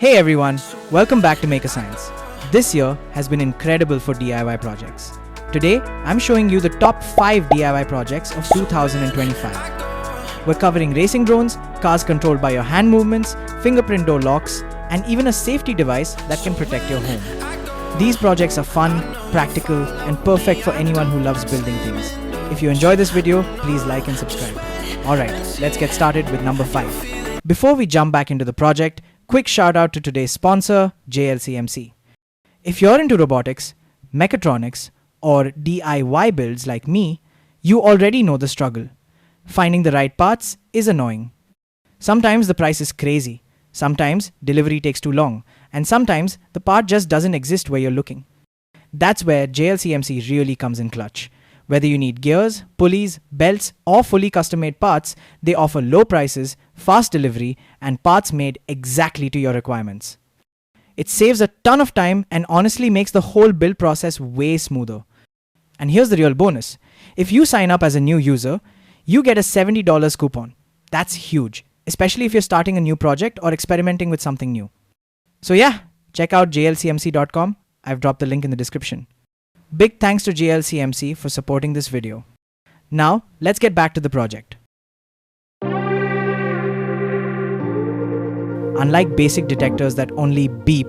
Hey everyone, welcome back to Maker Science. This year has been incredible for DIY projects. Today, I'm showing you the top 5 DIY projects of 2025. We're covering racing drones, cars controlled by your hand movements, fingerprint door locks, and even a safety device that can protect your home. These projects are fun, practical, and perfect for anyone who loves building things. If you enjoy this video, please like and subscribe. Alright, let's get started with number 5. Before we jump back into the project, quick shout out to today's sponsor, JLCMC. If you're into robotics, mechatronics, or DIY builds like me, you already know the struggle. Finding the right parts is annoying. Sometimes the price is crazy, sometimes delivery takes too long, and sometimes the part just doesn't exist where you're looking. That's where JLCMC really comes in clutch. Whether you need gears, pulleys, belts, or fully custom-made parts, they offer low prices, fast delivery, and parts made exactly to your requirements. It saves a ton of time and honestly makes the whole build process way smoother. And here's the real bonus. If you sign up as a new user, you get a $70 coupon. That's huge, especially if you're starting a new project or experimenting with something new. So yeah, check out jlcmc.com. I've dropped the link in the description. Big thanks to JLCMC for supporting this video. Now, let's get back to the project. Unlike basic detectors that only beep,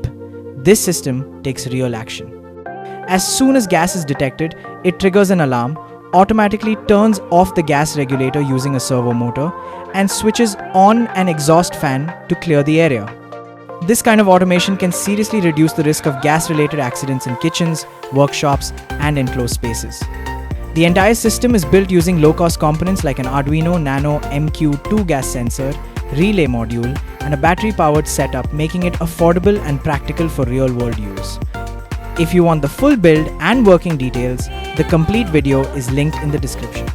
this system takes real action. As soon as gas is detected, it triggers an alarm, automatically turns off the gas regulator using a servo motor, and switches on an exhaust fan to clear the area. This kind of automation can seriously reduce the risk of gas-related accidents in kitchens, workshops, and enclosed spaces. The entire system is built using low-cost components like an Arduino Nano MQ2 gas sensor, relay module, and a battery-powered setup, making it affordable and practical for real-world use. If you want the full build and working details, the complete video is linked in the description.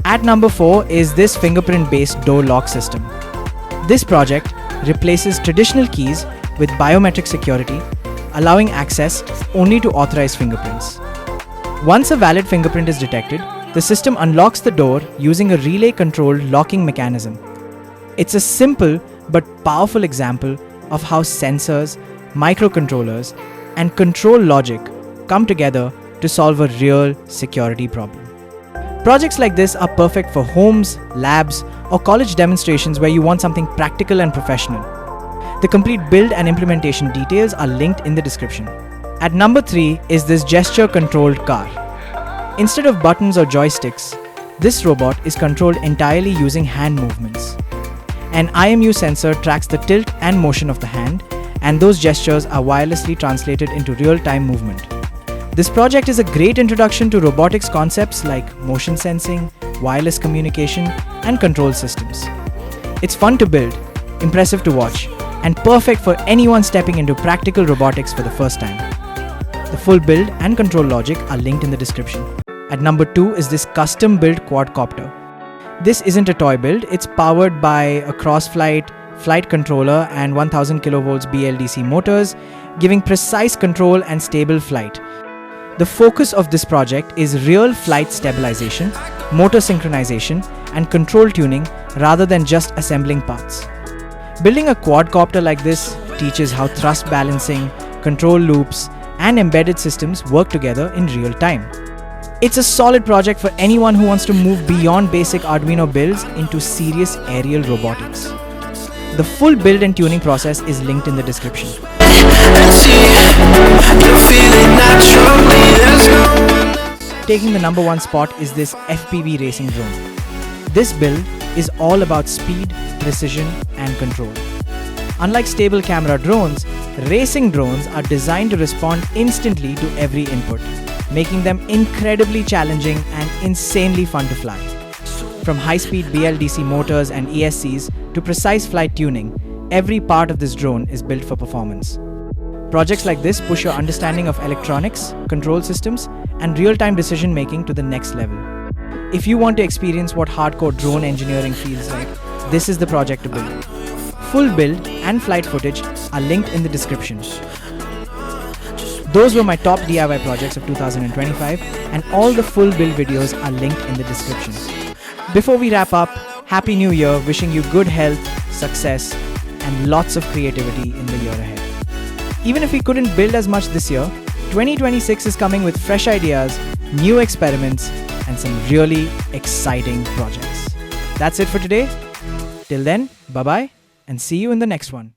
At number 4 is this fingerprint-based door lock system. This project replaces traditional keys with biometric security, allowing access only to authorized fingerprints. Once a valid fingerprint is detected, the system unlocks the door using a relay-controlled locking mechanism. It's a simple but powerful example of how sensors, microcontrollers, and control logic come together to solve a real security problem. Projects like this are perfect for homes, labs, or college demonstrations where you want something practical and professional. The complete build and implementation details are linked in the description. At number 3 is this gesture-controlled car. Instead of buttons or joysticks, this robot is controlled entirely using hand movements. An IMU sensor tracks the tilt and motion of the hand, and those gestures are wirelessly translated into real-time movement. This project is a great introduction to robotics concepts like motion sensing, wireless communication, and control systems. It's fun to build, impressive to watch, and perfect for anyone stepping into practical robotics for the first time. The full build and control logic are linked in the description. At number 2 is this custom-built Quadcopter. This isn't a toy build, it's powered by a cross-flight, flight controller, and 1000 kV BLDC motors, giving precise control and stable flight. The focus of this project is real flight stabilization, motor synchronization, and control tuning rather than just assembling parts. Building a quadcopter like this teaches how thrust balancing, control loops, and embedded systems work together in real time. It's a solid project for anyone who wants to move beyond basic Arduino builds into serious aerial robotics. The full build and tuning process is linked in the description. Taking the number 1 spot is this FPV Racing Drone. This build is all about speed, precision, and control. Unlike stable camera drones, racing drones are designed to respond instantly to every input, making them incredibly challenging and insanely fun to fly. From high-speed BLDC motors and ESCs to precise flight tuning, every part of this drone is built for performance. Projects like this push your understanding of electronics, control systems, and real-time decision-making to the next level. If you want to experience what hardcore drone engineering feels like, this is the project to build. Full build and flight footage are linked in the description. Those were my top DIY projects of 2025, and all the full build videos are linked in the description. Before we wrap up, Happy New Year, wishing you good health, success, and lots of creativity in the year ahead. Even if we couldn't build as much this year, 2026 is coming with fresh ideas, new experiments, and some really exciting projects. That's it for today. Till then, bye-bye and see you in the next one.